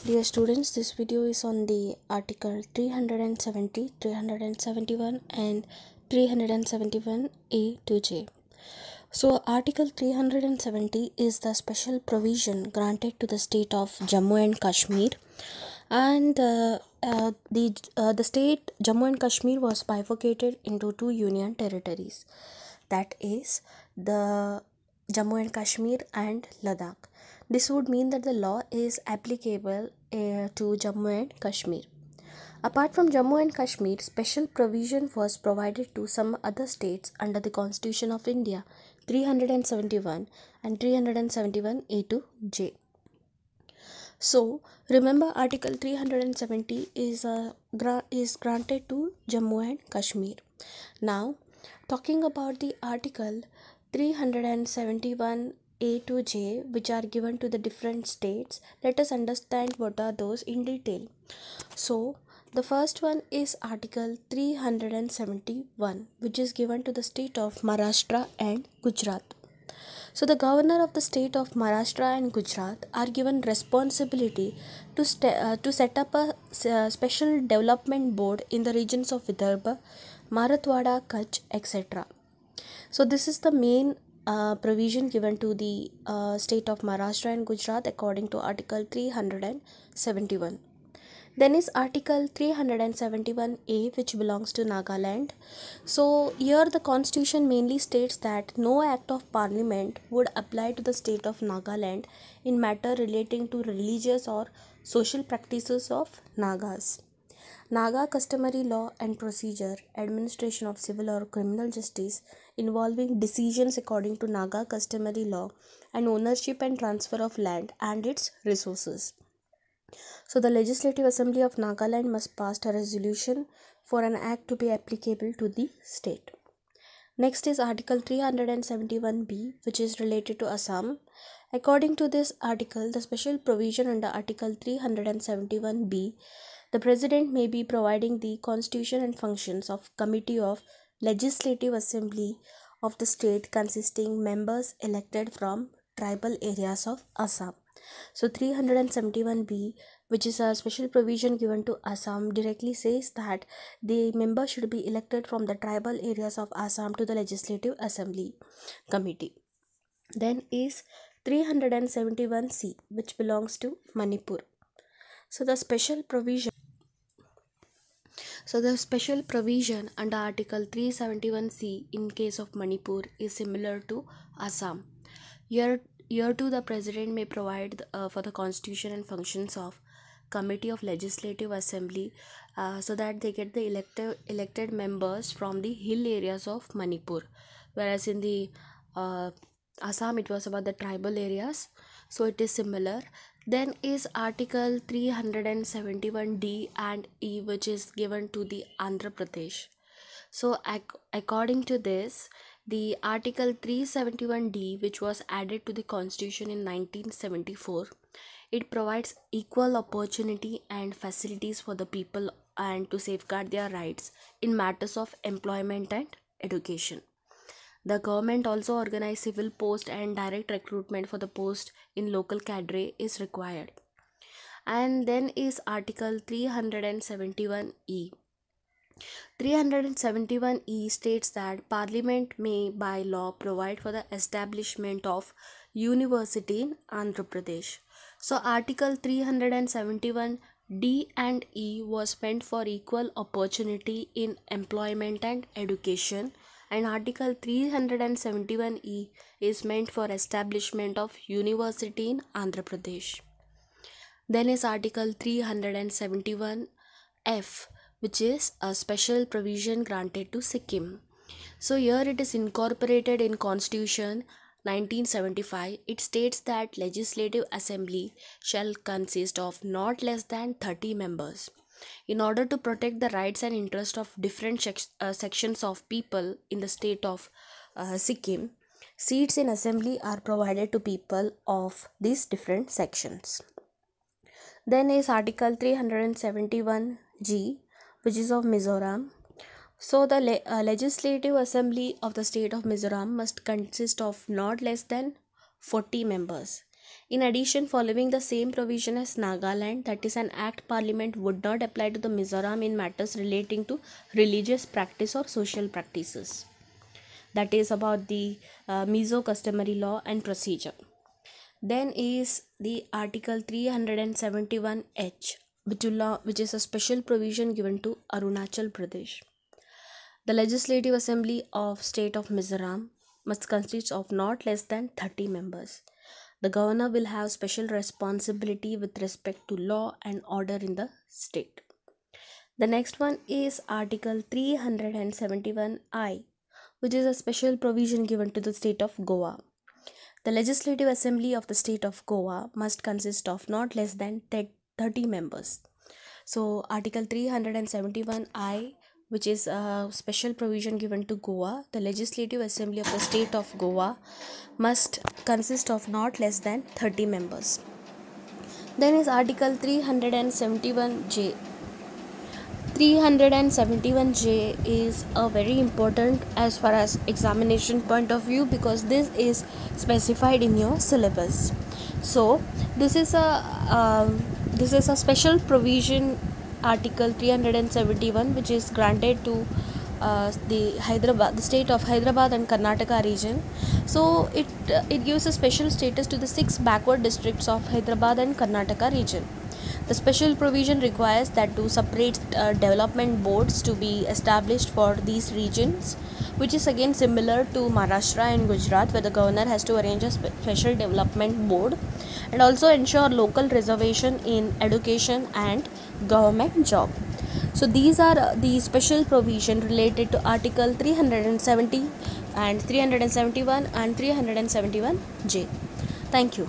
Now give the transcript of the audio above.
Dear students, this video is on the article 370, 371 and 371A to J. So article 370 is the special provision granted to the state of Jammu and Kashmir, and the state Jammu and Kashmir was bifurcated into two union territories, that is the Jammu and Kashmir and Ladakh. This would mean that the law is applicable to Jammu and Kashmir. Apart from Jammu and Kashmir, special provision was provided to some other states under the Constitution of India 371 and 371A to J. So remember, Article 370 is granted to Jammu and Kashmir. Now, talking about the Article 371 A to J, which are given to the different states, let us understand what are those in detail. So, the first one is Article 371, which is given to the state of Maharashtra and Gujarat. So, the governor of the state of Maharashtra and Gujarat are given responsibility to set up a special development board in the regions of Vidarbha, Marathwada, Kutch, etc. So, this is the main provision given to the state of Maharashtra and Gujarat according to Article 371. Then is Article 371A, which belongs to Nagaland. So here the constitution mainly states that no act of parliament would apply to the state of Nagaland in matter relating to religious or social practices of Nagas. Naga customary law and procedure, administration of civil or criminal justice involving decisions according to Naga customary law, and ownership and transfer of land and its resources. So the Legislative Assembly of Nagaland must pass a resolution for an act to be applicable to the state. Next is Article 371B, which is related to Assam. According to this article, the special provision under Article 371B, the President may be providing the constitution and functions of Committee of Legislative Assembly of the state consisting members elected from tribal areas of Assam. So 371B, which is a special provision given to Assam, directly says that the member should be elected from the tribal areas of Assam to the Legislative Assembly Committee. Then is 371C, which belongs to Manipur. So the special provision under Article 371C in case of Manipur is similar to Assam. Here too the President may provide for the constitution and functions of Committee of Legislative Assembly so that they get the elected members from the hill areas of Manipur, whereas in the Assam it was about the tribal areas, so it is similar. Then is Article 371D and E, which is given to the Andhra Pradesh. So according to this, the Article 371D, which was added to the Constitution in 1974, it provides equal opportunity and facilities for the people and to safeguard their rights in matters of employment and education. The government also organized civil post and direct recruitment for the post in local cadre is required. And then is Article 371E. 371E states that Parliament may by law provide for the establishment of university in Andhra Pradesh. So Article 371D and E was meant for equal opportunity in employment and education, and Article 371E is meant for establishment of university in Andhra Pradesh. Then is Article 371F, which is a special provision granted to Sikkim. So here it is incorporated in Constitution 1975. It states that Legislative Assembly shall consist of not less than 30 members. In order to protect the rights and interests of different sections of people in the state of Sikkim, seats in assembly are provided to people of these different sections. Then is Article 371G, which is of Mizoram. So the Legislative Assembly of the state of Mizoram must consist of not less than 40 members. In addition, following the same provision as Nagaland, that is an act parliament would not apply to the Mizoram in matters relating to religious practice or social practices. That is about the Mizo customary law and procedure. Then is the Article 371H, which is a special provision given to Arunachal Pradesh. The Legislative Assembly of State of Mizoram must consist of not less than 30 members. The governor will have special responsibility with respect to law and order in the state. The next one is Article 371I, which is a special provision given to the state of Goa. The Legislative Assembly of the state of Goa must consist of not less than 30 members. So Article 371I, which is a special provision given to Goa, the Legislative Assembly of the state of Goa must consist of not less than 30 members. Then is Article 371J. 371J is a very important as far as examination point of view, because this is specified in your syllabus. So this is a special provision, Article 371, which is granted to the state of Hyderabad and Karnataka region. So it gives a special status to the 6 backward districts of Hyderabad and Karnataka region. The special provision requires that two separate development boards to be established for these regions, which is again similar to Maharashtra and Gujarat, where the governor has to arrange a special development board and also ensure local reservation in education and government job. So these are the special provision related to Article 370 and 371 and 371J. Thank you.